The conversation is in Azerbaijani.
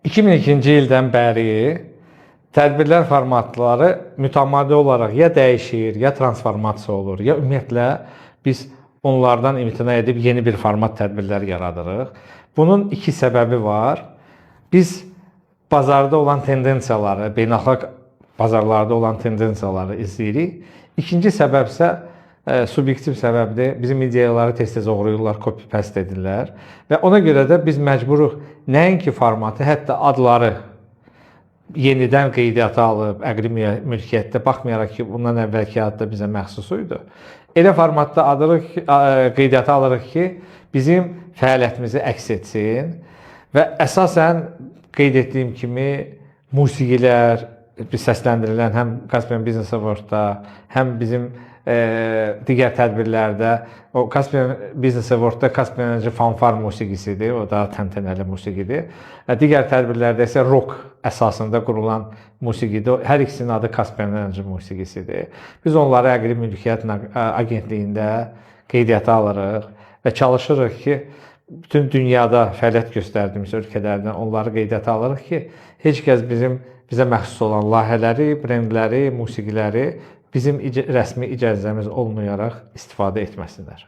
2002-ci ildən bəri tədbirlər formatları mütəmadi olaraq ya dəyişir, ya transformasiya olur, ya ümumiyyətlə biz onlardan imtina edib yeni bir format tədbirlər yaradırıq. Bunun iki səbəbi var. Biz bazarda olan tendensiyaları, beynəlxalq bazarlarda olan tendensiyaları izləyirik. İkinci səbəb isə subyektiv səbəbdir. Bizim ideyaları tez-tez oğruyurlar, copy-paste edirlər. Və ona görə də biz məcburuq nəinki formatı, hətta adları yenidən qeydiyyata alıb, əqli mülkiyyətdə, baxmayaraq ki, bundan əvvəlki ad da bizə məxsus idi. Elə formatda qeydiyyata alırıq ki, bizim fəaliyyətimizi əks etsin və əsasən qeyd etdiyim kimi musiqilər, səsləndirilən həm Caspian Business Award-da, həm bizim digər tədbirlərdə, o Caspian Business Award-da Caspian fanfar musiqisidir, o da təntənəli musiqidir. Digər tədbirlərdə isə rock əsasında qurulan musiqidir. Hər ikisinin adı Caspian musiqisidir. Biz onları əqli mülkiyyət agentliyində qeydiyyata alırıq və çalışırıq ki, bütün dünyada fəaliyyət göstərdiyimiz ölkələrdən onları qeydiyyata alırıq ki, heç kəs bizə məxsus olan layihələri, brendləri, musiqiləri bizim rəsmi icazəmiz olmayaraq istifadə etməsinlər.